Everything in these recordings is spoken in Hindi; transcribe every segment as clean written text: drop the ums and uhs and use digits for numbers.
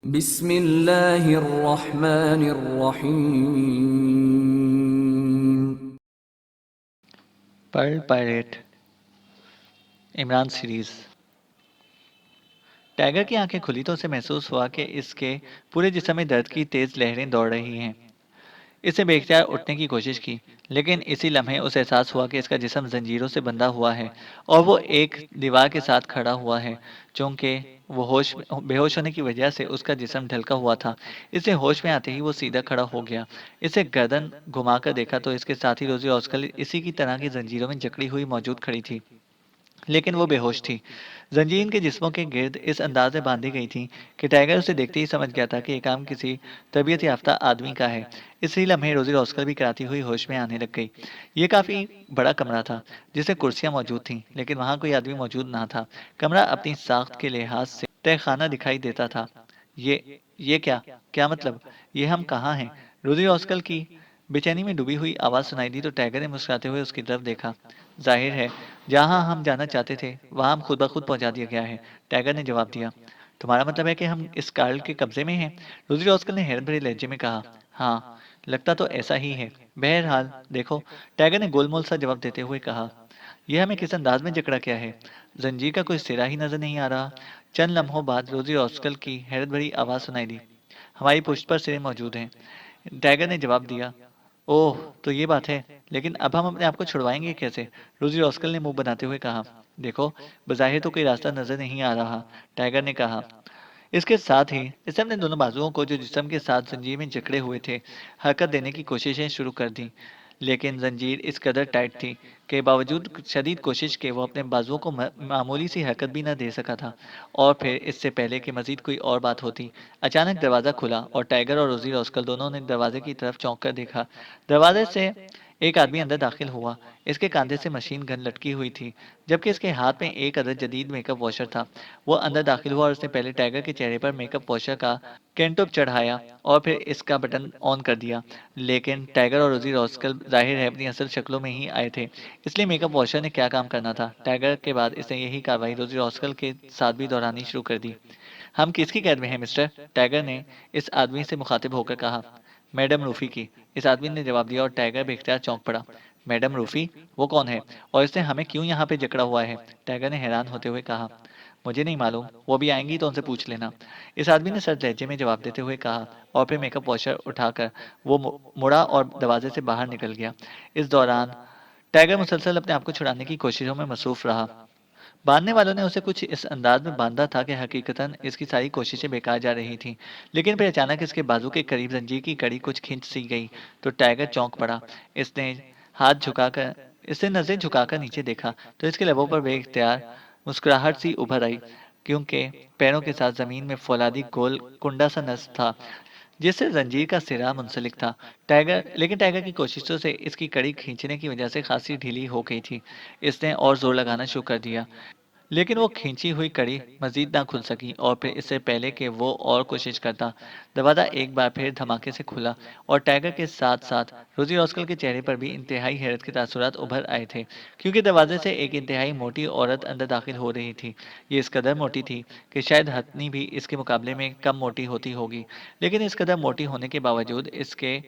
बिस्मिल्लाहिर्रहमानिर्रहीम। Pearl pirate Imran series. Tiger की आंखें खुली तो उसे महसूस हुआ कि इसके पूरे जिस्म में दर्द की तेज लहरें दौड़ रही हैं। इसे बेख्तियार उठने की कोशिश की, लेकिन इसी लम्हे उसे एहसास हुआ कि इसका जिस्म जंजीरों से बंधा हुआ है और वो एक दीवार के साथ खड़ा हुआ है। चूंकि वो बेहोश होने की वजह से उसका जिस्म ढलका हुआ था, इसे होश में आते ही वो सीधा खड़ा हो गया। इसे गर्दन घुमाकर देखा तो इसके साथी रोजी ऑस्कर इसी की तरह की जंजीरों में जकड़ी हुई मौजूद खड़ी थी, लेकिन वो बेहोश थी। जंजीर के जिस्मों के गिर्द इस अंदाज में बांधी गई थी कि टाइगर उसे देखते ही समझ गया था कि ये काम किसी तबीयत याफ्ता आदमी का है। इसी लम्हे रोजी रोस्कर भी कराती हुई होश में आने लग गई। ये काफी बड़ा कमरा था, जिसमें कुर्सियां मौजूद थीं, लेकिन वहां कोई आदमी मौजूद ना था। कमरा अपनी साख्त के लिहाज से तहखाना दिखाई देता था। ये क्या क्या मतलब? ये हम कहाँ हैं? रोजी ऑस्कर की बेचैनी में डूबी हुई आवाज सुनाई दी तो टाइगर ने मुस्कुराते हुए उसकी तरफ देखा। जाहिर है, जहाँ हम जाना चाहते थे वहाँ हम खुद ब खुद पहुँचा दिया गया है, टाइगर ने जवाब दिया। तुम्हारा मतलब है कि हम इस कार्ल के कब्जे में हैं? रुद्र ऑस्कर ने हैरत भरे लहजे में कहा। हाँ, लगता तो ऐसा ही है। बहरहाल देखो, टाइगर ने गोलमोल सा जवाब देते हुए कहा। यह हमें किस अंदाज में जकड़ा क्या है? जंजीर का कोई सिरा ही नजर नहीं आ रहा। चंद लम्हों बाद रोजी ऑस्कर की हैरत भरी आवाज सुनाई दी। हमारी पुष्ट पर सिरे मौजूद हैं, टाइगर ने जवाब दिया। ओह, तो ये बात है। लेकिन अब हम अपने आप को छुड़वाएंगे कैसे? रोजी रॉस्कल ने मुंह बनाते हुए कहा। देखो, बज़ाहिर तो कोई रास्ता नजर नहीं आ रहा, टाइगर ने कहा। इसके साथ ही इसने अपने दोनों बाजुओं को जो जिस्म के साथ जंजीर में जकड़े हुए थे, हरकत देने की कोशिशें शुरू कर दी। लेकिन जंजीर इस कदर टाइट थी कि बावजूद शदीद कोशिश के वो अपने बाजुओं को मामूली सी हरकत भी न दे सका था। और फिर इससे पहले कि मजीद कोई और बात होती, अचानक दरवाज़ा खुला और टाइगर और रोजी रॉस्कल दोनों ने दरवाजे की तरफ चौंक कर देखा। दरवाजे से एक आदमी अंदर दाखिल हुआ। इसके कंधे से मशीन गन लटकी हुई थी, जबकि इसके हाथ में एक अदद जदीद मेकअप वॉशर था। वो अंदर दाखिल हुआ और उसने पहले टाइगर के चेहरे पर मेकअप वॉशर का कैंटोप चढ़ाया और फिर इसका बटन ऑन कर दिया। लेकिन टाइगर और रोजी रॉस्कल जाहिर है अपनी असल शक्लों में ही आए थे, इसलिए मेकअप वॉशर ने क्या काम करना था। टाइगर के बाद इसने यही कार्रवाई रोजी रॉस्कल के साथ भी दोहरानी शुरू कर दी। हम किसकी कैद में हैं मिस्टर? टाइगर ने इस आदमी से मुखातिब होकर कहा। मैडम रूफी की, इस आदमी ने जवाब दिया और टाइगर बेख्तियार चौंक पड़ा। मैडम रूफी? वो कौन है और इसने हमें क्यों यहाँ पे जकड़ा हुआ है? टाइगर ने हैरान होते हुए कहा। मुझे नहीं मालूम, वो भी आएंगी तो उनसे पूछ लेना, इस आदमी ने सर लहजे में जवाब देते हुए कहा। और फिर मेकअप वॉशर उठाकर वो मुड़ा और दरवाजे से बाहर निकल गया। इस दौरान टाइगर मुसलसल अपने आप को छुड़ाने की कोशिशों में मसरूफ रहा। बांधने वालों ने उसे कुछ इस अंदाज में बांधा था कि हकीकतन इसकी सारी कोशिशें बेकार जा रही थीं। लेकिन फिर अचानक इसके बाजू के करीब जंजीर की कड़ी कुछ खींच सी गई तो टाइगर चौंक पड़ा। इसने हाथ झुकाकर इसने नजरें झुकाकर नीचे देखा तो इसके लबों पर बेइख्तियार मुस्कुराहट सी उभर आई, क्योंकि पैरों के साथ जमीन में फौलादी गोल कुंडा सा नस था, जिससे जंजीर का सिरा मुंसलिक था। टाइगर की कोशिशों से इसकी कड़ी खींचने की वजह से खासी ढीली हो गई थी। इसने और जोर लगाना शुरू कर दिया, लेकिन वो खींची हुई कड़ी मजीद ना खुल सकी। और फिर इससे पहले कि वो और कोशिश करता, दरवाज़ा एक बार फिर धमाके से खुला और टाइगर के साथ साथ रोजी रॉस्कल के चेहरे पर भी इंतहाई हैरत के तासुरात उभर आए थे, क्योंकि दरवाजे से एक इंतहाई मोटी औरत अंदर दाखिल हो रही थी। ये इस कदर मोटी थी कि शायद हथनी भी इसके मुकाबले में कम मोटी होती होगी, लेकिन इस कदर मोटी होने के बावजूद इसके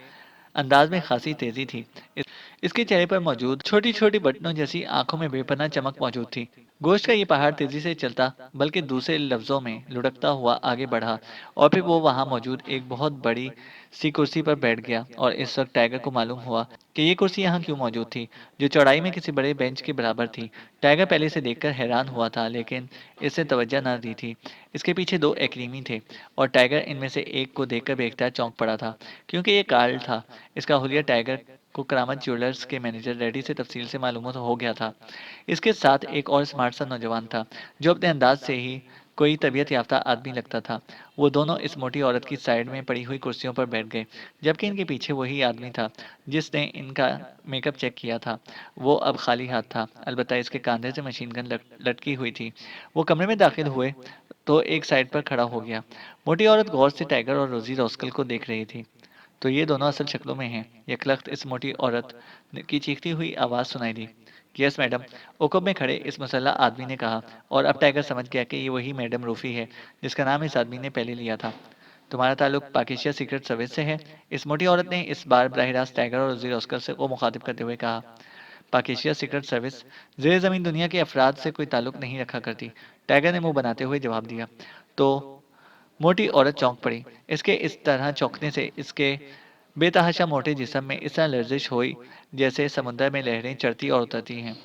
अंदाज में खासी तेजी थी। इसके चेहरे पर मौजूद छोटी छोटी बटनों जैसी आंखों में बेपनाह चमक मौजूद थी। गोश्त का ये पहाड़ तेजी से चलता, बल्कि दूसरे लफ्जों में लुढ़कता हुआ आगे बढ़ा और फिर वो वहां मौजूद एक बहुत बड़ी सी कुर्सी पर बैठ गया। और इस वक्त टाइगर को मालूम हुआ कि ये कुर्सी यहाँ क्यों मौजूद थी, जो चौड़ाई में किसी बड़े बेंच के बराबर थी। टाइगर पहले से देखकर हैरान हुआ था, लेकिन इससे तवज्जो न दी थी। इसके पीछे दो एक्रीमी थे और टाइगर इनमें से एक को देखकर बेख्तियार चौंक पड़ा था, क्योंकि ये कार्ल था। इसका हुलिया टाइगर को करामत ज्वेलर्स के मैनेजर रेडी से तफसील से मालूम हो गया था। इसके साथ एक और स्मार्ट सा नौजवान था, जो अपने अंदाज से ही कोई तबीयत याफ्ता आदमी लगता था। वो दोनों इस मोटी औरत की साइड में पड़ी हुई कुर्सियों पर बैठ गए, जबकि इनके पीछे वही आदमी था जिसने इनका मेकअप चेक किया था। वो अब खाली हाथ था, अलबत्ता इसके कंधे से मशीन गन लटकी हुई थी। वो कमरे में दाखिल हुए तो एक साइड पर खड़ा हो गया। मोटी औरत गौर से टाइगर और रोजी रोस्कल को देख रही थी। तो ये दोनों असल शक्लों में हैं। यकलख्त इस मोटी औरत की चीखती हुई आवाज सुनाई दी। यस मैडम, उकुब में खड़े इस मुसल्ला आदमी ने कहा। और अब टाइगर समझ गया कि ये वही मैडम रूफी है जिसका नाम इस आदमी ने पहले लिया था। तुम्हारा ताल्लुक पाकिस्तान सीक्रेट सर्विस से है? इस मोटी औरत ने इस बार बराह रास्त टाइगर और रोजी ऑस्कर से को मुखातिब करते हुए कहा। पाकिस्तान सीक्रेट सर्विस जेर जमीन दुनिया के अफराद से कोई ताल्लुक नहीं रखा करती, टाइगर ने मुंह बनाते हुए जवाब दिया। तो मोटी औरत चौंक पड़ी। इसके इस तरह चौंकने से इसके बेतहाशा मोटे जिस्म में इस तरह लर्जिश हुई जैसे समुद्र में लहरें चढ़ती और उतरती हैं।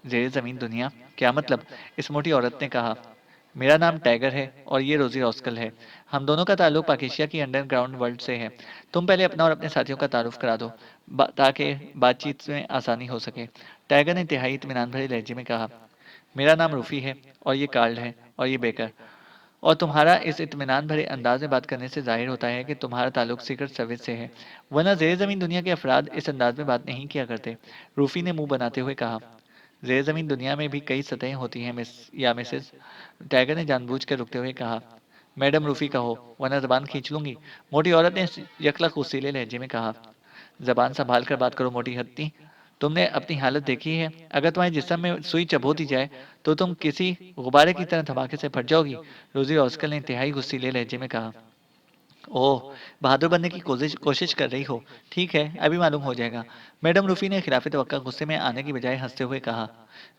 जेर जमीन दुनिया, क्या मतलब? इस मोटी औरत ने कहा। मेरा नाम टाइगर है और ये रोजी रॉस्कल है। हम दोनों का ताल्लुक पाकिस्तान की अंडरग्राउंड वर्ल्ड से है। तुम पहले अपना और अपने साथियों का तारुफ करा दो ताकि बातचीत में आसानी हो सके। टाइगर ने इंतहाई इत्मीनान भरे लहजे में कहा। मेरा नाम रूफी है और ये कार्ल है और ये बेकर। और तुम्हारा इस इत्मीनान भरे अंदाज में बात करने से जाहिर होता है कि तुम्हारा ताल्लुक सीक्रेट सर्विस से है, वरना जेर जमीन दुनिया के अफराद इस अंदाज में बात नहीं किया करते। रूफी ने मुंह बनाते हुए कहा। जेर जमीन दुनिया में भी कई सतहें होती हैं मिस या मिसेस, टाइगर ने जानबूझकर रुकते हुए कहा। मैडम रूफी कहो, वरना जबान खींच लूंगी, मोटी औरत ने यकलक उसीले लहजे में कहा। जबान संभाल कर बात करो मोटी हत्ती, तुमने अपनी हालत देखी है? अगर तुम्हारे जिस्म में सुई चबो दी जाए तो तुम किसी गुब्बारे की तरह धमाके से फट जाओगी, रोजी ऑस्कर ने इंतहाई गुस्सीले लहजे में कहा। ओह, बहादुर बनने की कोशिश कोशिश कर रही हो? ठीक है, अभी मालूम हो जाएगा, मैडम रूफी ने खिलाफ तवक्का गुस्से में आने की बजाय हंसते हुए कहा।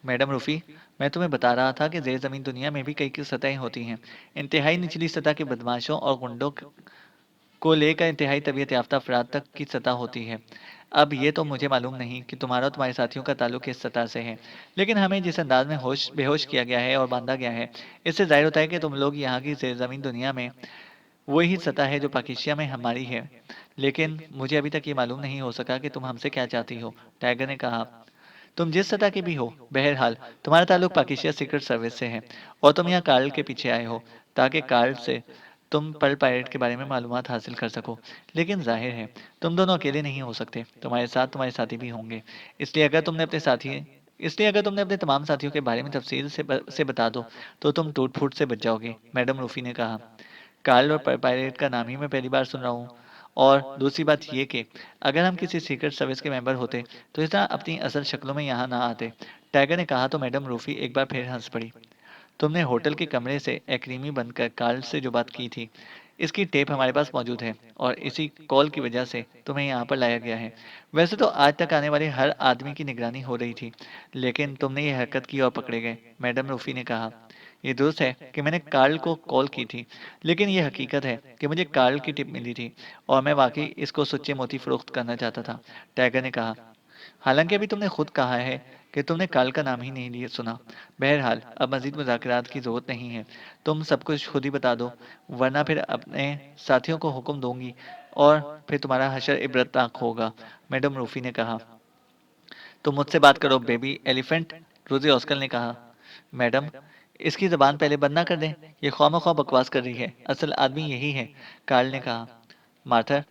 मैडम रूफी, मैं तुम्हें बता रहा था कि जेर जमीन दुनिया में भी कई की सतहें होती हैं। इंतहाई निचली सतह के बदमाशों और गुंडों को लेकर इंतहाई तबीयत याफ्ता अफराद तक की सतह होती है। अब ये तो मुझे मालूम नहीं कि तुम्हारा और तुम्हारे साथियों का ताल्लुक किस सतह से है, लेकिन हमें जिस अंदाज में होश बेहोश किया गया है और बांधा गया है, इससे जाहिर होता है कि तुम लोग यहाँ की ज़मीन दुनिया में वही सतह है जो पाकिस्तान में हमारी है। लेकिन मुझे अभी तक ये मालूम नहीं हो सका कि तुम हमसे क्या चाहती हो, टाइगर ने कहा। तुम जिस सतह के भी हो, बहरहाल तुम्हारा ताल्लुक पाकिस्तान सीक्रेट सर्विस से है और तुम यहाँ कार्ल के पीछे आए हो ताकि कार्ल से तुम पर्ल पायरेट के बारे में मालूमात हासिल कर सको। लेकिन जाहिर है तुम दोनों अकेले नहीं हो सकते, तुम्हारे साथ तुम्हारे साथी भी होंगे। इसलिए अगर तुमने अपने साथी इसलिए अगर तुमने अपने तमाम साथियों के बारे में तफसील से बता दो तो तुम टूट फूट से बच जाओगे, मैडम रूफी ने कहा। कार्ल और पायरेट का नाम ही मैं पहली बार सुन रहा हूँ। और दूसरी बात ये कि अगर हम किसी सीक्रेट सर्विस के मेंबर होते तो इतना अपनी असल शक्लों में यहाँ ना आते, टाइगर ने कहा। तो मैडम रूफी एक बार फिर हंस पड़ी। तुमने होटल के कमरे से एक्रीमी बनकर कार्ल से जो बात की थी, इसकी टेप हमारे पास मौजूद है और इसी कॉल की वजह से तुम्हें यहाँ पर लाया गया है। वैसे तो आज तक आने वाले हर आदमी की निगरानी हो रही थी, लेकिन तुमने ये हरकत की और पकड़े गए, मैडम रूफी ने कहा। ये दुरुस्त है कि मैंने कार्ल को कॉल की थी, लेकिन ये हकीकत है कि मुझे कार्ल की टिप मिली थी और मैं वाकई इसको सच्चे मोती फरोख्त करना चाहता था, टाइगर ने कहा। हालांकि अभी तुमने खुद कहा है कि तुमने कार्ल का नाम ही नहीं लिया सुना। बहरहाल अब मजीद मुज़ाकरात की जरूरत नहीं है, तुम सब कुछ खुद ही बता दो, वरना फिर अपने साथियों को हुक्म दूंगी और फिर तुम्हारा हशर इबरतनाक होगा, मैडम रूफी ने कहा। तुम मुझसे बात करो बेबी एलिफेंट, रोजी ऑस्कर ने कहा। मैडम, इसकी जबान पहले बंद ना कर दें, ये ख्वामख्वाह बकवास कर रही है, असल आदमी यही है, कार्ल ने कहा। मार्थर,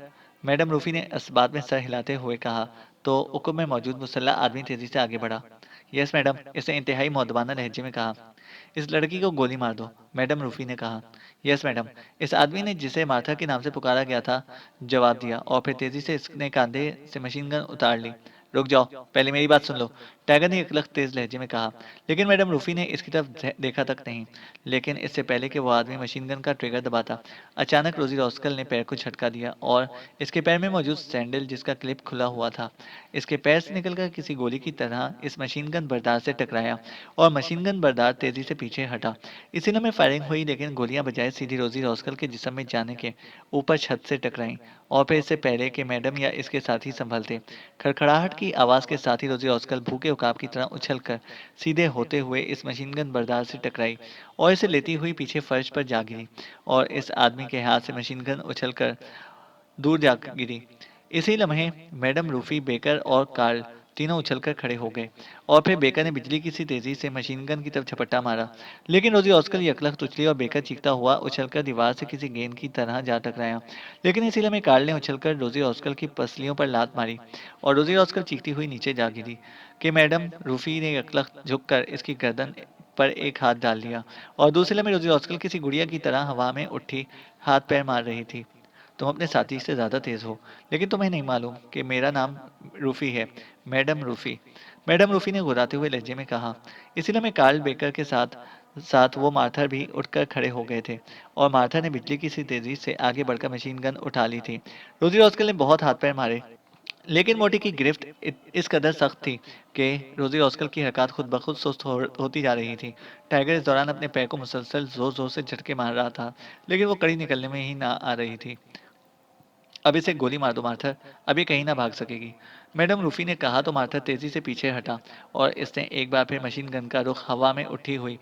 मैडम रूफी ने इस बात में सर हिलाते हुए कहा। तो उकुम में मौजूद मुसल्ला आदमी तेजी से आगे बढ़ा। यस मैडम, इसने इंतहाई मौदबाना लहजे में कहा। इस लड़की को गोली मार दो, मैडम रूफी ने कहा। यस मैडम, इस आदमी ने जिसे मार्था के नाम से पुकारा गया था जवाब दिया और फिर तेजी से इसने कंधे से मशीन गन उतार ली। रुक जाओ, पहले मेरी बात सुन लो, टाइगर ने एक लख्त तेज लहजे में कहा। लेकिन मैडम रूफी ने इसकी तरफ देखा तक नहीं। लेकिन इससे पहले कि वो आदमी मशीन गन का ट्रिगर दबाता, अचानक रोजी रॉस्कल ने पैर को झटका दिया और इसके पैर में मौजूद सैंडल जिसका क्लिप खुला हुआ था, इसके पैर से निकलकर किसी गोली की तरह इस मशीन गन बरदार से टकराया और मशीन गन बरदार तेजी से पीछे हटा। इसी में फायरिंग हुई, लेकिन गोलियां बजाय सीधी रोजी रॉस्कल के जिस्म में जाने के ऊपर छत से टकराईं और फिर इससे पहले कि मैडम या इसके साथी संभलते, खड़खड़ाहट की आवाज के साथ ही रोजी रॉस्कल भूखे उकाब की तरह उछलकर सीधे होते हुए इस मशीन गन बरदार से टकराई और इसे लेती हुई पीछे फर्श पर जा गिरी और इस आदमी के हाथ से मशीन गन उछलकर दूर जा गिरी। इसी लम्हे मैडम रूफी, बेकर और कार्ल तीनों उछलकर खड़े हो गए और फिर बेकर ने बिजली की सी तेजी से मशीन गन की तरफ झपट्टा मारा। लेकिन रोजी ऑस्कर यकलख उछली और बेकर चीखता हुआ उछलकर दीवार से किसी गेंद की तरह जा टकराया। लेकिन इसी लम्हे कार्ल ने उछलकर रोजी ऑस्कर की पसलियों पर लात मारी और रोजी ऑस्कर चीखती हुई नीचे जा गिरी कि मैडम रूफी ने यकलख झुककर इसकी गर्दन पर एक हाथ डाल दिया और दूसरे लम्हे रोजी ऑस्कर किसी गुड़िया की तरह हवा में उठी हाथ पैर मार रही थी। तुम अपने साथी से ज्यादा तेज हो, लेकिन तुम्हें नहीं मालूम कि मेरा नाम रूफी है, मैडम रूफी, मैडम रूफी ने घुराते हुए लहजे में कहा। इसी में कार्ल बेकर के साथ साथ वो मार्थर भी उठकर खड़े हो गए थे और मार्थर ने बिजली की सी तेजी से आगे बढ़कर मशीन गन उठा ली थी। रोजी रॉस्कल ने बहुत हाथ पैर मारे, लेकिन मोटी की गिरफ्त इस कदर सख्त थी कि रोजी रॉस्कल की हरकत खुद ब खुद सुस्त होती जा रही थी। टाइगर इस दौरान अपने पैर को मुसलसल जोर जोर से झटके मार रहा था, लेकिन वो कड़ी निकलने में ही ना आ रही थी। अब इसे गोली मार दो मार्थर, अब ये कहीं ना भाग सकेगी। मैडम रूफी ने कहा तो मार्थर तेजी से पीछे हटा और इसने एक बार फिर मशीन गन का रुख हवा में उठी हुई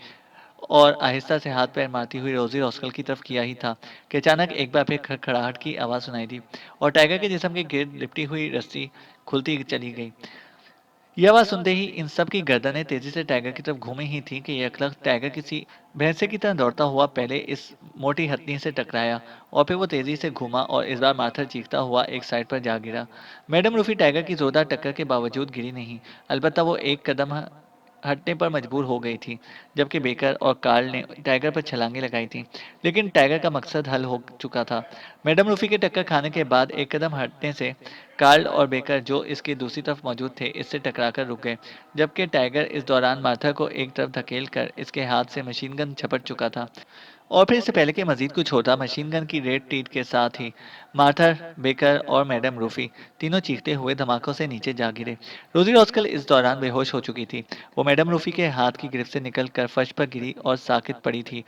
और आहिस्ता से हाथ पैर मारती हुई रोजी रॉस्कल की तरफ किया ही था कि अचानक एक बार फिर खड़खड़ाहट की आवाज सुनाई दी और टाइगर के जिस्म के गिर्द लिपटी हुई रस्सी खुलती चली गई। यह आवाज सुनते ही इन सब की गर्दनें तेजी से टाइगर की तरफ घूमी ही थी कि यकलख टाइगर किसी भैंसे की तरह दौड़ता हुआ पहले इस मोटी हथनी से टकराया और फिर वो तेजी से घूमा और इस बार माथर चीखता हुआ एक साइड पर जा गिरा। मैडम रूफी टाइगर की जोरदार टक्कर के बावजूद गिरी नहीं, अलबत्ता वो एक कदम हटने पर मजबूर हो गई थी, जबकि बेकर और कार्ल ने टाइगर पर छलांगे लगाई थी। लेकिन टाइगर का मकसद हल हो चुका था। मैडम रूफी के टक्कर खाने के बाद एक कदम हटने से कार्ल और बेकर जो इसकी दूसरी तरफ मौजूद थे इससे टकराकर रुक गए, जबकि टाइगर इस दौरान मार्था को एक तरफ धकेल कर इसके हाथ से मशीन गन झपट चुका था। और फिर इससे पहले कि मजीद कुछ होता, मशीन गन की रेड टीट के साथ ही मार्थर, बेकर और मैडम रूफी तीनों चीखते हुए धमाकों से नीचे जा गिरे। रोजी रॉस्कल इस दौरान बेहोश हो चुकी थी। वो मैडम रूफी के हाथ की गिरफ्त से निकलकर फर्श पर गिरी और साकित पड़ी थी,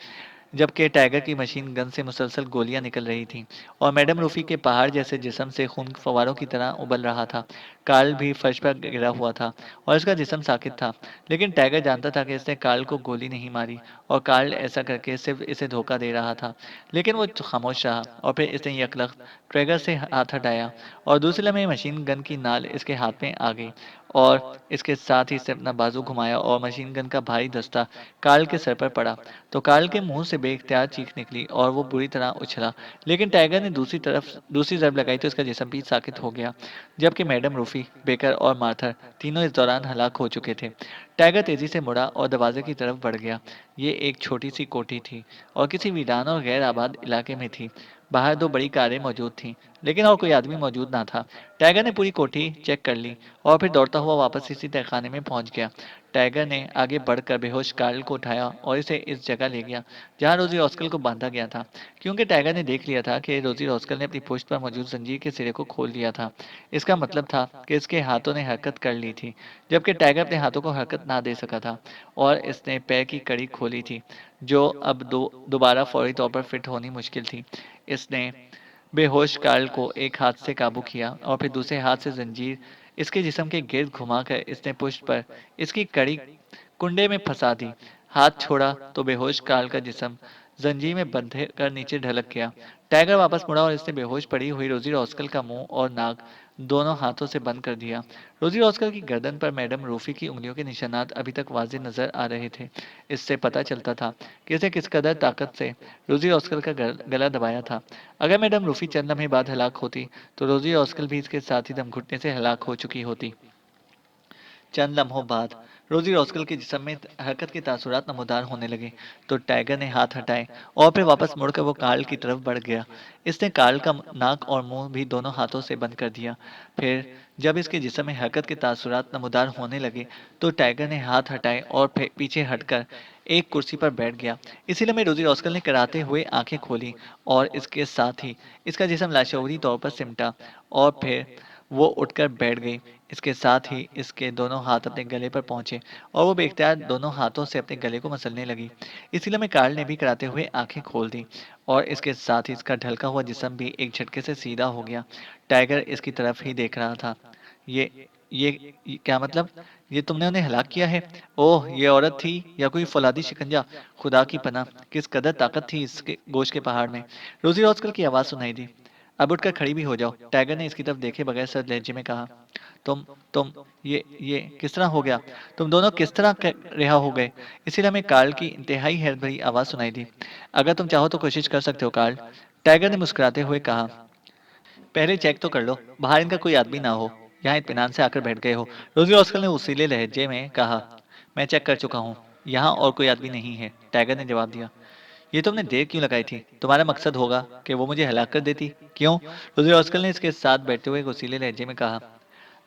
जबकि टाइगर की मशीन गन से मुसलसल गोलियां निकल रही थीं और मैडम रूफी के पहाड़ जैसे जिस्म से खून फव्वारों की तरह उबल रहा था। कार्ल भी फर्श पर गिरा हुआ था और इसका जिस्म साकित था, लेकिन टाइगर जानता था कि इसने कार्ल को गोली नहीं मारी और कार्ल ऐसा करके सिर्फ इसे धोखा दे रहा था। लेकिन वो खामोश रहा और फिर इसने यकलख ट्रैगर से हाथ हटाया और दूसरे लम्हे मशीन गन की नाल इसके हाथ में आ गई और इसके साथ ही इसने अपना बाजू घुमाया और मशीन गन का भारी दस्ता कार्ल के सर पर पड़ा तो कार्ल के मुंह से बेख्तियार चीख निकली और वो बुरी तरह उछला। लेकिन टाइगर ने दूसरी जरब लगाई तो इसका जिस्म भी साकित हो गया, जबकि मैडम रूफी, बेकर और मार्थर तीनों इस दौरान हलाक हो चुके थे। टाइगर तेजी से मुड़ा और दरवाजे की तरफ बढ़ गया। ये एक छोटी सी कोठी थी और किसी वीरान और गैर आबाद इलाके में थी। बाहर दो बड़ी कारें मौजूद थीं, लेकिन और कोई आदमी मौजूद ना था। टाइगर ने पूरी कोठी चेक कर ली और फिर दौड़ता हुआ वापस इसी तहखाने में पहुंच गया। टाइगर ने आगे बढ़कर बेहोश कार्ल को उठाया और इसे इस जगह ले गया जहां रोजी रॉस्कल को बांधा गया था, क्योंकि टाइगर ने देख लिया था कि रोजी रॉस्कल ने अपनी पुश्त पर मौजूद जंजीर के सिरे को खोल दिया था। इसका मतलब था कि इसके हाथों ने हरकत कर ली थी, जबकि टाइगर अपने हाथों को हरकत ना दे सका था और इसने पैर की कड़ी खोली थी, जो अब दोबारा फौरी तौर पर फिट होनी मुश्किल थी। इसने बेहोश कार्ल को एक हाथ से काबू किया और फिर दूसरे हाथ से जंजीर इसके जिस्म के गिर्द घुमाकर इसने पुष्ट पर इसकी कड़ी कुंडे में फंसा दी। हाथ छोड़ा तो बेहोश कार्ल का जिस्म जंजीर में बंधे कर नीचे ढलक गया। टाइगर वापस मुड़ा और इसने बेहोश पड़ी हुई रोजी रॉस्कल का मुंह और नाक दोनों हाथों से बंद कर दिया। रोजी रॉस्कल की गर्दन पर मैडम रूफी की उंगलियों के निशानात अभी तक वाज़ेह नजर आ रहे थे। इससे पता चलता था कि इसे किस कदर ताकत से रोजी रॉस्कल का गला दबाया था। अगर मैडम रूफी चंद लम्हे बाद हलाक होती तो रोजी रॉस्कल भी इसके साथ ही दम घुटने से हलाक हो चुकी होती। चंद लम्हों बाद रोजी रॉस्कल के जिस्म में हरकत के तासुरात नमूदार होने लगे तो टाइगर ने हाथ हटाए और फिर वापस मुड़कर वो कार्ल की तरफ बढ़ गया। इसने कार्ल का नाक और मुंह भी दोनों हाथों से बंद कर दिया। फिर जब इसके जिस्म में हरकत के तासुरात नमूदार होने लगे तो टाइगर ने हाथ हटाए और फिर पीछे हटकर एक कुर्सी पर बैठ गया। इसी लम्हे रोजी रॉस्कल ने कराते हुए आंखें खोली और इसके साथ ही इसका जिस्म लाशौरी तौर पर सिमटा और फिर वो उठकर बैठ गई। इसके साथ ही इसके दोनों हाथ अपने गले पर पहुंचे और वो बेख्तियार दोनों हाथों से अपने गले को मसलने लगी। इसी लम्हे कार्ल ने भी कराते हुए आंखें खोल दी और इसके साथ ही इसका ढलका हुआ जिस्म भी एक झटके से सीधा हो गया। टाइगर इसकी तरफ ही देख रहा था। ये ये क्या मतलब? ये तुमने उन्हें हलाक किया है? ओह, ये औरत थी या कोई फौलादी शिकंजा? खुदा की पनाह, किस कदर ताकत थी इसके गोश्त के पहाड़ में। रोजी रॉस्कल की आवाज सुनाई दी। अब उठकर खड़ी भी हो जाओ, टाइगर ने इसकी तरफ देखे बगैर सर्द लहजे में कहा। तुम ये किस तरह हो गया? तुम दोनों किस तरह रिहा हो गए? इसीलिए हमें कार्ल की इंतहाई हैरत भरी आवाज सुनाई दी। अगर तुम चाहो तो कोशिश कर सकते हो कार्ल, टाइगर ने मुस्कुराते हुए कहा। पहले चेक तो कर लो, बाहर इनका कोई आदमी ना हो। यहाँ इत्मीनान से आकर बैठ गए हो। रोजी ऑस्कर ने उसीले लहजे में कहा। मैं चेक कर चुका हूँ, यहाँ और कोई आदमी नहीं है, टाइगर ने जवाब दिया। ये तुमने देर क्यों लगाई थी? तुम्हारा मकसद होगा कि वो मुझे हलाक कर देती, क्यों? रोजी ऑस्कर ने इसके साथ बैठते हुए उसीले लहजे में कहा।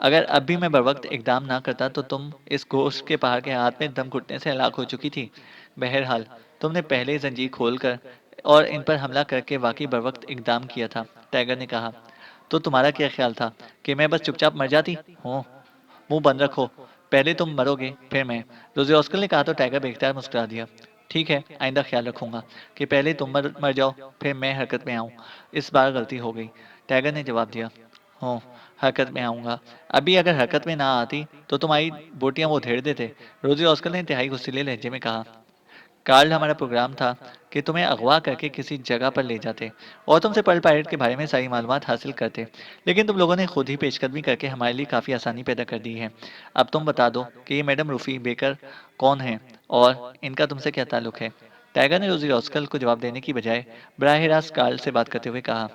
अगर अब भी मैं बरवक्त इकदाम ना करता तो तुम इस गोश्त के पहाड़ के हाथ में दम घुटने से हलाक हो चुकी थी। बहरहाल, तुमने पहले ही जंजीर खोलकर और इन पर हमला करके वाकई बर्वक्त इकदाम किया था, टाइगर ने कहा। तो तुम्हारा क्या ख्याल था कि मैं बस चुपचाप मर जाती हूँ? मुंह बंद रखो। पहले तुम मरोगे, फिर मैं। रोजी ऑस्कर ने कहा तो टाइगर बेख्तियार मुस्कुरा दिया। ठीक है, आइंदा ख्याल रखूंगा कि पहले तुम मर मर जाओ, फिर मैं हरकत में आऊं। इस बार गलती हो गई, टाइगर ने जवाब दिया। हो, हरकत में आऊंगा। अभी अगर हरकत में ना आती तो तुम्हारी बोटियां वो धेड़ देते। रोजी ऑस्कर ने इंतहाई गुस्सीले लहजे में कहा। कार्ल, हमारा प्रोग्राम था कि तुम्हें अगवा करके किसी जगह पर ले जाते और तुमसे पर्ल पायरेट के बारे में सारी मालूमात हासिल करते, लेकिन तुम लोगों ने खुद ही पेशकदमी करके हमारे लिए काफ़ी आसानी पैदा कर दी है। अब तुम बता दो कि ये मैडम रूफी बेकर कौन है और इनका तुमसे क्या ताल्लुक है? टाइगर ने रोजी रॉस्कल को जवाब देने की बजाय बराह रास्त कार्ल से बात करते हुए कहा।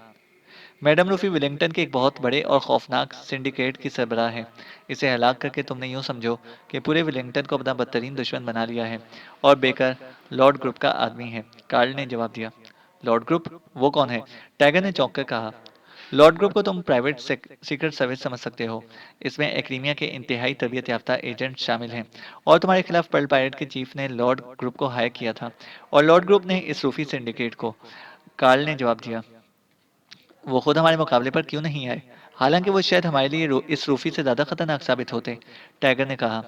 मैडम रूफी विलिंगटन के एक बहुत बड़े और खौफनाक सिंडिकेट की सरबराह है। इसे हलाक करके तुमने यूं समझो कि पूरे विलिंगटन को अपना बदतरीन दुश्मन बना लिया है। और बेकर लॉर्ड ग्रुप का आदमी है, कार्ल ने जवाब दिया। Lord group? वो कौन है? टाइगर ने चौंक कर कहा। लॉर्ड ग्रुप को तुम प्राइवेट सीक्रेट सर्विस समझ सकते हो। इसमें एक्रीमिया के इंतहाई तरबियत याफ्ता एजेंट शामिल हैं और तुम्हारे खिलाफ पर्ल पायरेट के चीफ ने लॉर्ड ग्रुप को हायर किया था और लॉर्ड ग्रुप ने इस रूफी सिंडिकेट को। कार्ल ने जवाब दिया। वो खुद हमारे मुकाबले पर क्यों नहीं आए? हालांकि वो शायद हमारे लिए इस रूफी से ज्यादा खतरनाक साबित होते, टाइगर ने कहा।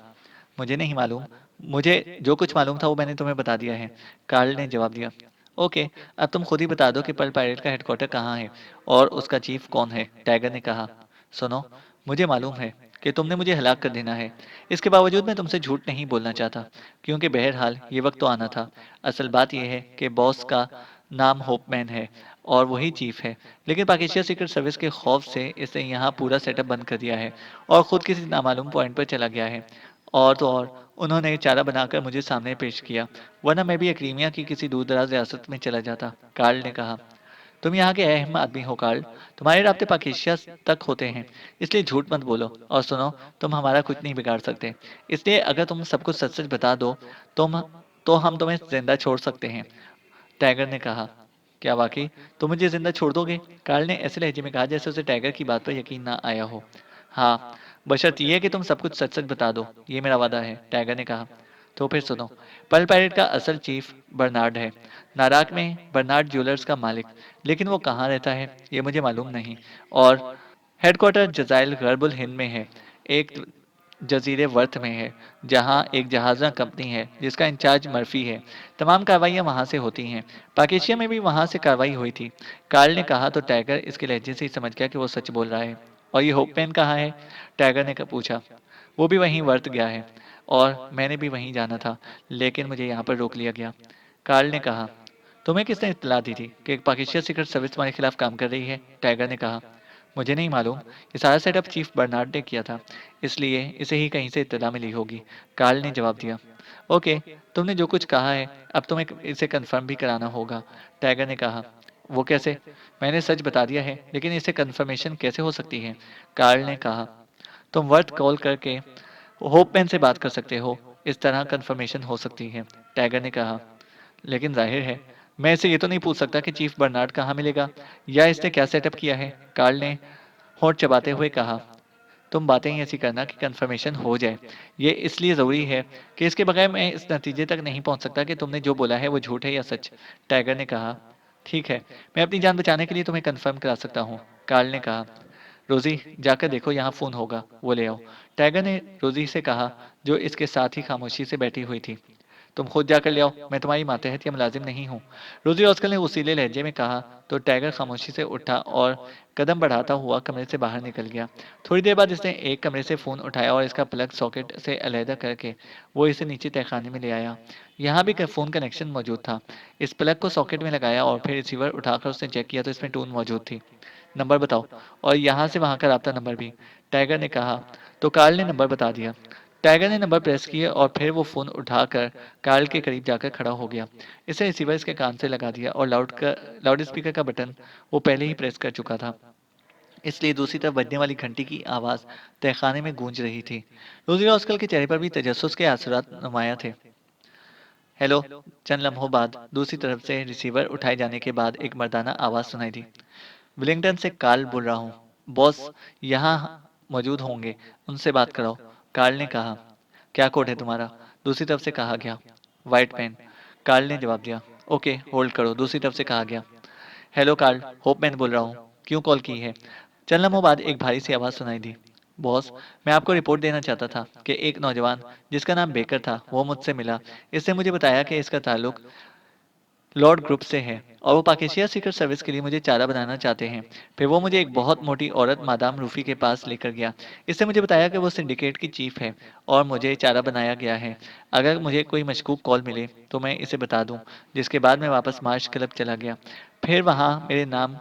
मुझे नहीं मालूम। मुझे जो कुछ मालूम था वो मैंने तुम्हें बता दिया है, कार्ल ने जवाब दिया। ओके, अब तुम खुद ही बता दो कि पर्ल पायरेट का हेडक्वार्टर कहाँ है और उसका चीफ कौन है, टाइगर ने कहा। सुनो, मुझे मालूम है कि तुमने मुझे हलाक कर देना है। इसके बावजूद मैं तुमसे झूठ नहीं बोलना चाहता, क्योंकि बहरहाल ये वक्त तो आना था। असल बात यह है कि बॉस का नाम होपमैन है और वही चीफ है, लेकिन पाकिस्तान सीक्रेट सर्विस के खौफ से इसने यहाँ पूरा सेटअप बंद कर दिया है और खुद किसी नामालूम पॉइंट पर चला गया है। और तो और, उन्होंने चारा बनाकर मुझे सामने पेश किया, वरना मैं भी क्रीमिया की किसी दूर दराज रियासत में चला जाता, कार्ल ने कहा। तुम यहाँ के अहम आदमी हो कार्ल, तुम्हारे राब्ते पाकिस्तान तक होते हैं, इसलिए झूठ मत बोलो। और सुनो, तुम हमारा कुछ नहीं बिगाड़ सकते, इसलिए अगर तुम सब कुछ सच सच बता दो तुम तो हम तुम्हें जिंदा छोड़ सकते हैं, टाइगर ने कहा। क्या वाकई तुम मुझे जिंदा छोड़ दोगे? कार्ल ने ऐसे लहजे में कहा जैसे उसे टाइगर की बात पर यकीन ना आया हो। हाँ, बशर्त यह है कि तुम सब कुछ सच सच बता दो, ये मेरा वादा है, टाइगर ने कहा। तो फिर सुनो, पर्ल पायरेट का असल चीफ बर्नार्ड है, नाराक में बर्नार्ड ज्वेलर्स का मालिक। लेकिन वो कहाँ रहता है ये मुझे मालूम नहीं। और हेडक्वार्टर जजाइल गर्बुल हिंद में है, एक जजीरे वर्थ में है, जहाँ एक जहाज़ा कंपनी है जिसका इंचार्ज मर्फी है। तमाम कार्रवाइयाँ वहाँ से होती हैं। पाकिस्तान में भी वहाँ से कार्रवाई हुई थी, कार्ल ने कहा। तो टाइगर इसके लहजे से ही समझ गया कि वो सच बोल रहा है। और ये होपमैन कहाँ है? टाइगर ने पूछा। वो भी वहीं वर्त गया है और मैंने भी वहीं जाना था, लेकिन मुझे यहाँ पर रोक लिया गया, कार्ल ने कहा। तुम्हें किसने इत्तला दी थी कि पाकिस्तान सीक्रेट सर्विस तुम्हारे खिलाफ काम कर रही है? टाइगर ने कहा। मुझे नहीं मालूम, ये सारा सेटअप चीफ बर्नार्ड ने किया था, इसलिए इसे ही कहीं से इत्तला मिली होगी, कार्ल ने जवाब दिया। ओके, तुमने जो कुछ कहा है अब तुम्हें इसे कंफर्म भी कराना होगा, टाइगर ने कहा। वो कैसे? मैंने सच बता दिया है, लेकिन इसे कंफर्मेशन कैसे हो सकती है? कार्ल ने कहा। तुम वर्थ कॉल करके होपमैन से बात कर सकते हो, इस तरह कंफर्मेशन हो सकती है, टाइगर ने कहा। लेकिन जाहिर है मैं इसे ये तो नहीं पूछ सकता कि चीफ बर्नार्ड कहाँ मिलेगा या इसने क्या सेटअप किया है, कार्ल ने होंठ चबाते हुए कहा। तुम बातें ही ऐसी करना कि कंफर्मेशन हो जाए। ये इसलिए ज़रूरी है कि इसके बगैर मैं इस नतीजे तक नहीं पहुंच सकता कि तुमने जो बोला है वो झूठ है या सच, टाइगर ने कहा। ठीक है, मैं अपनी जान बचाने के लिए तुम्हें कंफर्म करा सकता हूँ, कार्ल ने कहा। रोजी, जाकर देखो यहाँ फ़ोन होगा, वो ले आओ, टाइगर ने रोजी से कहा, जो इसके साथ ही खामोशी से बैठी हुई थी। तुम खुद जाकर ले आओ, मैं तुम्हारी मातहत या मुलाजिम नहीं हूँ, रोजी ऑस्कर ने उसीले लहजे में कहा। तो टाइगर खामोशी से उठा और कदम बढ़ाता हुआ कमरे से बाहर निकल गया। थोड़ी देर बाद इसने एक कमरे से फ़ोन उठाया और इसका प्लग सॉकेट से अलहदा करके वो इसे नीचे तहखाने में ले आया। यहाँ भी फ़ोन कनेक्शन मौजूद था। इस प्लग को सॉकेट में लगाया और फिर रिसीवर उठाकर उसने चेक किया तो इसमें टून मौजूद थी। नंबर बताओ, और यहाँ से वहाँ का राब्ता नंबर भी, टाइगर ने कहा। तो कार्ल ने नंबर बता दिया। टाइगर ने नंबर प्रेस किया और फिर वो फ़ोन उठाकर कार्ल के करीब जाकर खड़ा हो गया। इसे रिसीवर इसके कान से लगा दिया और लाउड स्पीकर का बटन वो पहले ही प्रेस कर चुका था, इसलिए दूसरी तरफ बजने वाली घंटी की आवाज़ तहखाने में गूंज रही थी। रोजी रॉस्कल के चेहरे पर भी तजस्सुस के असरात नुमाया थे। हेलो। चंद लम्हों बाद दूसरी तरफ से रिसीवर उठाए जाने के बाद एक मर्दाना आवाज़ सुनाई दी। विलिंगटन से कार्ल बोल रहा हूँ, बॉस यहाँ मौजूद होंगे, उनसे बात कराओ, कार्ल ने कहा। क्या कोड है तुम्हारा? दूसरी तरफ से कहा गया। White pen. कार्ल ने जवाब दिया। ओके, होल्ड करो, दूसरी तरफ से कहा गया। हेलो कार्ल, होप मैन बोल रहा हूँ। क्यों कॉल की है? चंद लम्हों बाद एक भारी सी आवाज़ सुनाई दी। बॉस, मैं आपको रिपोर्ट देना चाहता था कि एक नौजवान जिसका नाम बेकर था वो मुझसे मिला। इसने मुझे बताया कि इसका ताल्लुक लॉर्ड ग्रुप से है और वो पाकिस्तान सीक्रेट सर्विस के लिए मुझे चारा बनाना चाहते हैं। फिर वो मुझे एक बहुत मोटी औरत मादाम रूफी के पास लेकर गया। इसने मुझे बताया कि वो सिंडिकेट की चीफ है और मुझे चारा बनाया गया है। अगर मुझे कोई मशकूक कॉल मिले तो मैं इसे बता दूं। जिसके बाद मैं वापस मार्श क्लब चला गया। फिर वहाँ मेरे नाम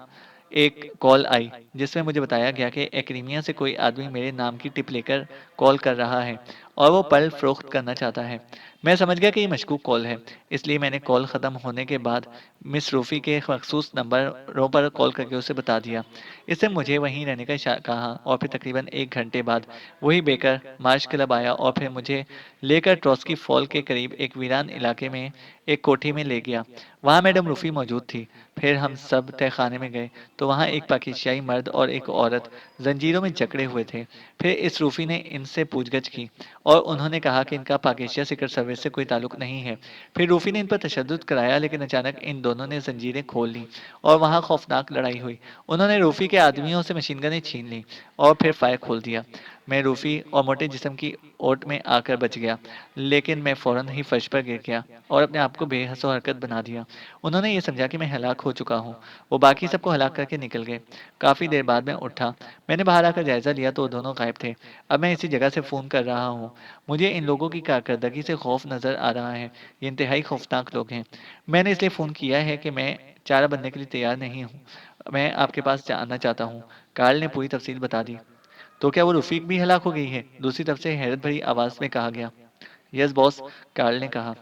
एक कॉल आई जिसमें मुझे बताया गया कि एक्रीमिया से कोई आदमी मेरे नाम की टिप लेकर कॉल कर रहा है और वो पर्ल फरोख्त करना चाहता है। मैं समझ गया कि ये मशकूक कॉल है, इसलिए मैंने कॉल ख़त्म होने के बाद मिस रूफ़ी के मखसूस नंबरों पर कॉल करके उसे बता दिया। इससे मुझे वहीं रहने का कहा और फिर तकरीबन 1 घंटे बाद वही बेकर मार्श क्लब आया और फिर मुझे लेकर ट्रॉस्की फॉल के करीब एक वीरान इलाके में एक कोठी में ले गया। वहाँ मैडम रूफ़ी मौजूद थी। फिर हम सब तहखाने में गए तो वहाँ एक पाकिस्तानी मर्द और एक औरत जंजीरों में जकड़े हुए थे। फिर इस रूफ़ी ने इनसे पूछगछ की और उन्होंने कहा कि इनका पाकिस्तान सीक्रेट सर्विस से कोई ताल्लुक नहीं है। फिर रूफ़ी ने इन पर तशद्दुद कराया लेकिन अचानक इन दोनों ने जंजीरें खोल लीं और वहाँ खौफनाक लड़ाई हुई। उन्होंने रूफ़ी के आदमियों से मशीन गनें छीन लीं और फिर फायर खोल दिया। मैं रूफ़ी और मोटे जिस्म की ओट में आकर बच गया, लेकिन मैं फ़ौरन ही फर्श पर गिर गया और अपने आप को बेहस हरकत बना दिया। उन्होंने ये समझा कि मैं हलाक हो चुका हूँ। वो बाकी सबको हलाक करके निकल गए। काफ़ी देर बाद मैं उठा। मैंने बाहर आकर जायज़ा लिया तो वो दोनों गायब थे। अब मैं इसी जगह से फ़ोन कर रहा हूँ। मुझे इन लोगों की कारकर्दगी से खौफ नज़र आ रहा है। ये इंतहाई खौफनाक लोग हैं। मैंने इसलिए फ़ोन किया है कि मैं चारा बनने के लिए तैयार नहीं हूँ। मैं आपके पास आना चाहता हूँ। कार्ल ने पूरी तफसील बता दी। तो क्या वो रफ़ीक भी हलाक हो गई है? दूसरी तरफ से हैरत भरी आवाज़ में कहा गया। यस बॉस, कार्ल ने कहा।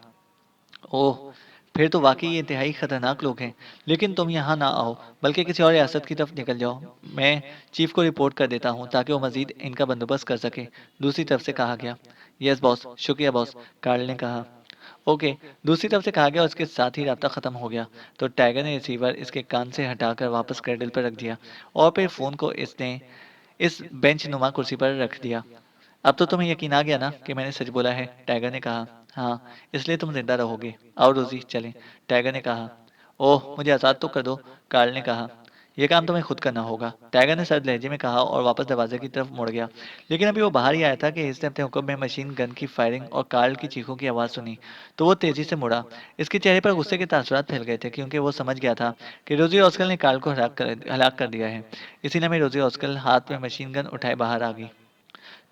ओह! फिर तो वाक़ई ये इंतहाई खतरनाक लोग हैं। लेकिन तुम यहाँ ना आओ, बल्कि किसी और रियासत की तरफ निकल जाओ। मैं चीफ़ को रिपोर्ट कर देता हूँ ताकि वो मज़ीद इनका बंदोबस्त कर सके। दूसरी तरफ से कहा गया। यस बॉस, शुक्रिया बॉस, कार्ल ने कहा। ओके, दूसरी तरफ से कहा गया और उसके साथ ही राब्ता ख़त्म हो गया। तो टाइगर ने रिसीवर इसके कान से हटाकर वापस क्रैडल पर रख दिया और फिर फ़ोन को इसने इस बेंच नुमा कुर्सी पर रख दिया। अब तो तुम्हें यकीन आ गया ना कि मैंने सच बोला है, टाइगर ने कहा। हाँ, इसलिए तुम जिंदा रहोगे। आओ रोजी, चलें, टाइगर ने कहा। ओह, मुझे आज़ाद तो कर दो, कार्ल ने कहा। यह काम तुम्हें खुद करना होगा, टाइगर ने सर्द लहजे में कहा और वापस दरवाजे की तरफ मुड़ गया। लेकिन अभी वो बाहर ही आया था कि इसने अपने हुक्म में मशीन गन की फायरिंग और कार्ल की चीखों की आवाज़ सुनी। तो वो तेजी से मुड़ा। इसके चेहरे पर गुस्से के तासुरात फैल गए थे क्योंकि वो समझ गया था कि रोजी ऑस्कल ने कार्ल को हलाक कर दिया है। इसी में रोजी ऑस्कल हाथ में मशीन गन उठाए बाहर आ गई।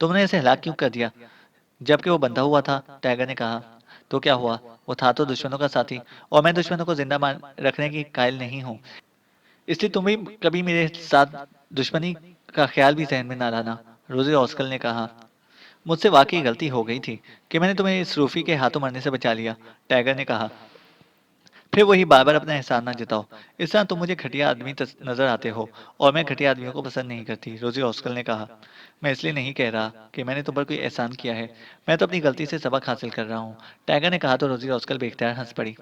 तुमने इसे हलाक क्यों कर दिया जबकि वो बंधा हुआ था? टाइगर ने कहा। तो क्या हुआ? वो था तो दुश्मनों का साथी और मैं दुश्मनों को जिंदा मान रखने की कायल नहीं हूँ। इसलिए तुम भी कभी मेरे साथ दुश्मनी का ख्याल भी जहन में ना लाना, रोजी ऑस्कल ने कहा। मुझसे वाकई गलती हो गई थी कि मैंने तुम्हें इस रूफी के हाथों मरने से बचा लिया, टाइगर ने कहा। फिर वही बार बार अपना एहसान ना जताओ। इस तरह तुम मुझे घटिया आदमी नजर आते हो और मैं घटिया आदमियों को पसंद नहीं करती, रोजी ऑस्कल ने कहा। मैं इसलिए नहीं कह रहा कि मैंने तुम पर कोई एहसान किया है। मैं तो अपनी गलती से सबक हासिल कर रहा हूँ, टाइगर ने कहा। तो रोजी ऑस्कल बेख्तियार हंस पड़ी।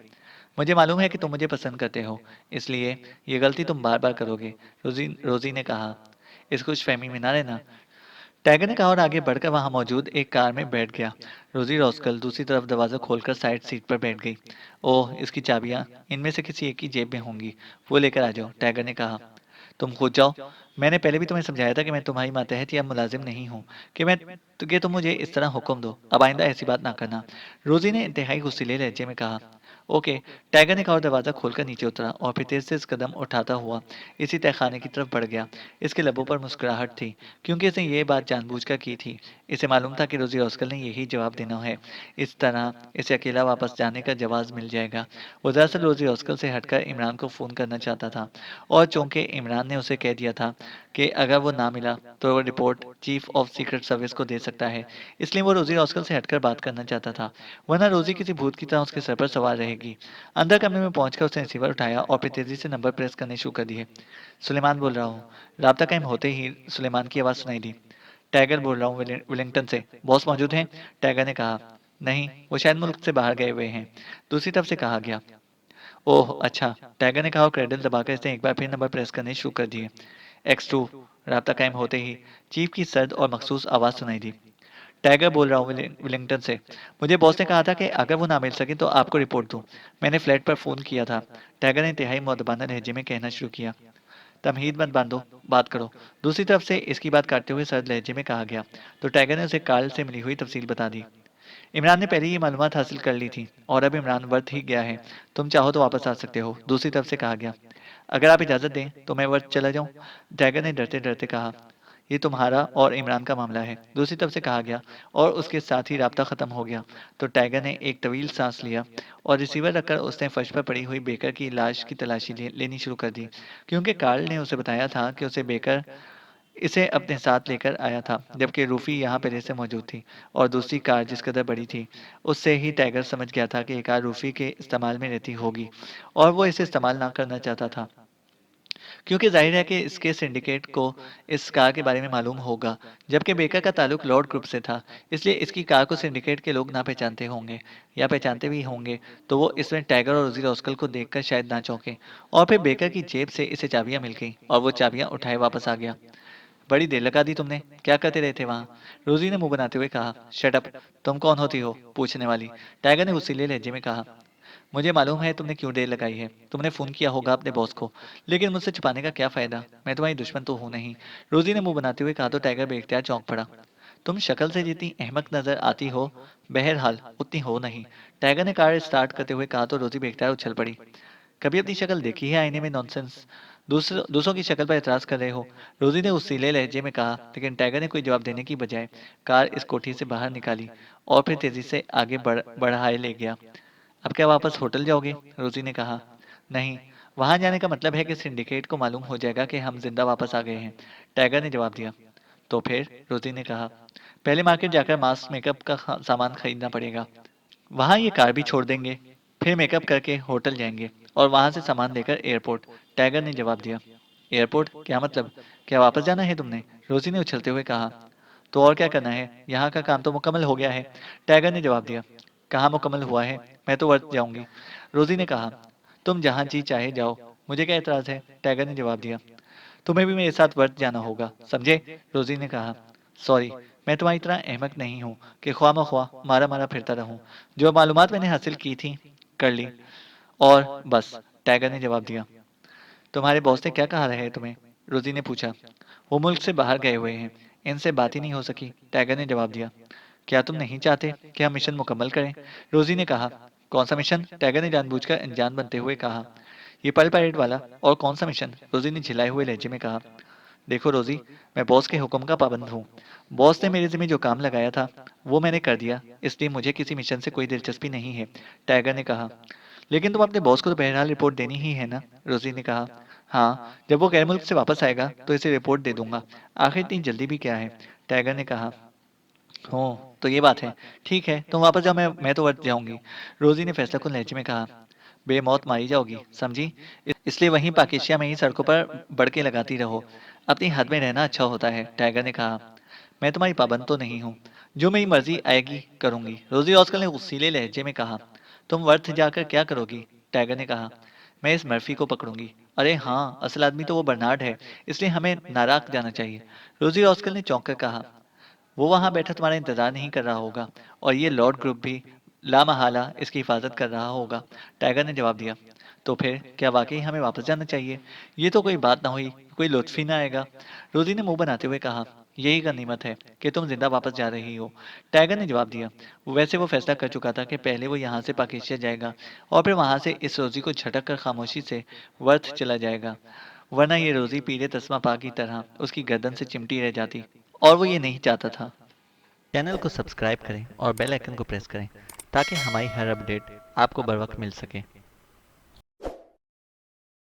मुझे मालूम है कि तुम मुझे पसंद करते हो, इसलिए ये गलती तुम बार बार करोगे, रोजी रोजी ने कहा। इस खुश फहमी में ना रहना, टाइगर ने कहा और आगे बढ़कर वहां मौजूद एक कार में बैठ गया। रोजी रॉस्कल दूसरी तरफ दरवाजा खोलकर साइड सीट पर बैठ गई। ओह, इसकी चाबियां इनमें से किसी एक की जेब में होंगी। वो लेकर आ जाओ, टाइगर ने कहा। तुम खुद जाओ। मैंने पहले भी तुम्हें समझाया था कि मैं तुम्हारी मातहत या मुलाजिम नहीं हूँ कि तुम मुझे इस तरह हुक्म दो। अब आइंदा ऐसी बात ना करना, रोजी ने इंतहाई गुस्सीले लहजे में कहा। ओके, टाइगर ने कहा और दरवाजा खोलकर नीचे उतरा और फिर तेज तेज कदम उठाता हुआ इसी तहखाने की तरफ बढ़ गया। इसके लबों पर मुस्कुराहट थी क्योंकि इसने ये बात जानबूझकर की थी। इसे मालूम था कि रोजी ऑस्कर ने यही जवाब देना है। इस तरह इसे अकेला वापस जाने का जवाब मिल जाएगा। वो दरअसल रोजी ऑस्कर से हटकर इमरान को फ़ोन करना चाहता था और चूंकि इमरान ने उसे कह दिया था कि अगर वो ना मिला तो वो report chief of secret service को दे सकता है, इसलिए वो रोजी ऑस्कर से हटकर बात करना चाहता था। वरना रोजी किसी भूत की तरह उसके सर पर सवार रहेगी। अंदर कमरे में पहुंचकर उसने रिसीवर उठाया और फिर तेजी से नंबर प्रेस करने शुरू कर दिए। सुलेमान बोल रहा हूँ। राब्ता कायम होते ही सुलेमान की आवाज़ सुनाई दी। टाइगर बोल रहा हूँ विलिंगटन से। बॉस मौजूद हैं? टाइगर ने कहा। नहीं, वो शायद मुल्क से बाहर गए हुए हैं, दूसरी तरफ से कहा गया। ओह अच्छा, टाइगर ने कहा और क्रेडल दबाकर इसने एक बार फिर नंबर प्रेस करने शुरू कर दिए। X2। राब्ता कायम होते ही चीफ की सर्द और मखसूस आवाज़ सुनाई दी। टाइगर बोल रहा हूँ विलिंगटन से। मुझे बॉस ने कहा था कि अगर वो ना मिल सके तो आपको रिपोर्ट दूँ। मैंने फ्लैट पर फ़ोन किया था। टाइगर ने तिहाई मुअद्दबाना लहजे में कहना शुरू किया। तमहीद मत बांधो, बात करो। दूसरी तरफ से इसकी बात काटते हुए सर्द लहजे में कहा गया। तो टाइगर ने उसे कार्ल से मिली हुई तफसील बता दी। इमरान ने पहले ही ये मालूमात हासिल कर ली थी और अब इमरान वर्त ही गया है। तुम चाहो तो वापस आ सकते हो, दूसरी तरफ से कहा गया। अगर आप इजाज़त दें तो मैं वर्त चला जाऊं? टाइगर ने डरते डरते कहा। ये तुम्हारा और इमरान का मामला है, दूसरी तरफ से कहा गया। और उसके साथ ही राब्ता ख़त्म हो गया। तो टाइगर ने एक तवील सांस लिया और रिसीवर रखकर उसने फर्श पर पड़ी हुई बेकर की लाश की तलाशी लेनी शुरू कर दी, क्योंकि कार्ल ने उसे बताया था कि उसे बेकर इसे अपने साथ लेकर आया था, जबकि रूफी यहाँ पहले से मौजूद थी। और दूसरी कार जिस कदर बड़ी थी, उससे ही टाइगर समझ गया था कि ये कार रूफी के इस्तेमाल में रहती होगी और वो इसे इस्तेमाल ना करना चाहता था, क्योंकि जाहिर है कि इसके सिंडिकेट को इस कार के बारे में मालूम होगा, जबकि बेकर का ताल्लुक लॉर्ड ग्रुप से था। इसलिए इसकी कार को सिंडिकेट के लोग ना पहचानते होंगे, या पहचानते भी होंगे तो वो इसमें टाइगर और रोजी रॉस्कल को देखकर शायद ना चौंके। और फिर बेकर की जेब से इसे चाबियां मिल गई और वो चाबियां उठाए वापस आ गया। बड़ी देर लगा दी तुमने, क्या करते रहे थे वहां? रोजी ने मुंह बनाते हुए कहा। शट अप, तुम कौन होती हो पूछने वाली? टाइगर ने गुस्सैले लहजे में कहा। मुझे मालूम है तुमने क्यों देर लगाई है। तुमने फोन किया होगा अपने बॉस को, लेकिन मुझसे छुपाने का क्या फायदा? मैं तुम्हारी दुश्मन तो हूं नहीं। रोजी ने मुंह बनाते हुए कहा। तो टाइगर बेख्तियार चौंक पड़ा। तुम शक्ल से जितनी अहमक नजर आती हो, बहरहाल उतनी हो नहीं। टाइगर ने कार स्टार्ट करते हुए कहा। तो रोजी बेख्तियार उछल पड़ी। कभी अपनी शक्ल देखी है आईने में? नॉनसेंस। दूसरों की शक्ल पर एतराज कर रहे हो, रोजी ने उस सीले लहजे में कहा। लेकिन टाइगर ने कोई जवाब देने की बजाय कार इस कोठी से बाहर निकाली और फिर तेजी से आगे बढ़ाए ले गया। अब क्या वापस होटल जाओगे? रोजी ने कहा। नहीं, वहां जाने का मतलब है कि सिंडिकेट को मालूम हो जाएगा कि हम जिंदा वापस आ गए हैं, टाइगर ने जवाब दिया। तो फिर? रोजी ने कहा। पहले मार्केट जाकर मास्क मेकअप का सामान खरीदना पड़ेगा। वहां ये कार भी छोड़ देंगे, फिर मेकअप करके होटल जाएंगे और वहां से सामान लेकर एयरपोर्ट, टाइगर ने जवाब दिया। एयरपोर्ट क्या मतलब? क्या वापस जाना है तुमने? रोजी ने उछलते हुए कहा। तो और क्या करना है, यहाँ का काम तो मुकम्मल हो गया है, टाइगर ने जवाब दिया। कहाँ मुकम्मल हुआ है? मैं तो वर्त जाऊंगी, रोजी ने कहा। तुम जहाँ जी चाहे जाओ, मुझे क्या एतराज है, टाइगर ने जवाब दिया। तुम्हें भी मेरे साथ वर्त जाना होगा, समझे? रोजी ने कहा। सॉरी, मैं तुम्हारी तरह अहमक नहीं हूँ कि ख्वामख्वाह मारा मारा फिरता रहूं। जो मालूमात मैंने हासिल की थी, कर ली, और बस, टाइगर ने जवाब दिया। तुम्हारे बॉस ने क्या कहा है तुम्हें? रोजी ने पूछा। वो मुल्क से बाहर गए हुए हैं, इनसे बात ही नहीं हो सकी, टाइगर ने जवाब दिया। क्या तुम नहीं चाहते कि हम मिशन मुकम्मल करें? रोजी ने कहा। कौन सा मिशन? टाइगर ने जानबूझकर अनजान बनते हुए कहा। ये पर्ल पैरेड वाला। और कौन सा मिशन? रोजी ने झिलाए हुए लहजे में कहा। देखो रोजी, मैं बॉस के हुक्म का पाबंद हूँ। बॉस ने मेरे जिम्मे जो काम लगाया था वो मैंने कर दिया, इसलिए मुझे किसी मिशन से कोई दिलचस्पी नहीं है, टाइगर ने कहा। लेकिन तुम अपने बॉस को तो बहरहाल रिपोर्ट देनी ही है ना? रोजी ने कहा। हाँ, जब वो गैर मुल्क से वापस आएगा तो इसे रिपोर्ट दे दूंगा। आखिर इतनी जल्दी भी क्या है, टाइगर ने कहा। हो, तो ये बात है। ठीक है, तुम वापस जाओ, मैं तो वर्त जाऊंगी, रोजी ने फैसला कुन लहजे में कहा। बेमौत मारी जाओगी, समझी? इसलिए वहीं पाकिस्तान में ही सड़कों पर बड़के लगाती रहो। अपनी हद में रहना अच्छा होता है, टाइगर ने कहा। मैं तुम्हारी पाबंद तो नहीं हूँ, जो मेरी मर्जी आएगी करूंगी, रोजी ऑस्कर ने गुस्सीले लहजे में कहा। तुम वर्थ जाकर क्या करोगी? टाइगर ने कहा। मैं इस मर्फी को पकड़ूंगी। अरे हाँ, असल आदमी तो वो बर्नार्ड है, इसलिए हमें नाराक जाना चाहिए, रोजी ऑस्कर ने चौंक कर कहा। वो वहां बैठा तुम्हारा इंतजार नहीं कर रहा होगा, और ये लॉर्ड ग्रुप भी लामहला इसकी हिफाजत कर रहा होगा, टाइगर ने जवाब दिया। तो फिर क्या वाकई हमें वापस जाना चाहिए? ये तो कोई बात ना हुई, कोई लुत्फ ही ना आएगा, रोजी ने मुंह बनाते हुए कहा। यही गनीमत है कि तुम जिंदा वापस जा रही हो, टाइगर ने जवाब दिया। वैसे वो फैसला कर चुका था कि पहले वो यहाँ से पाकिस्तान जाएगा और फिर वहां से इस रोजी को झटक कर खामोशी से वर्थ चला जाएगा, वरना ये रोजी पीले तस्मा पा की तरह उसकी गर्दन से चिमटी रह जाती, और वो ये नहीं चाहता था। चैनल को सब्सक्राइब करें और बेल आइकन को प्रेस करें ताकि हमारी हर अपडेट आपको बर वक्त मिल सके।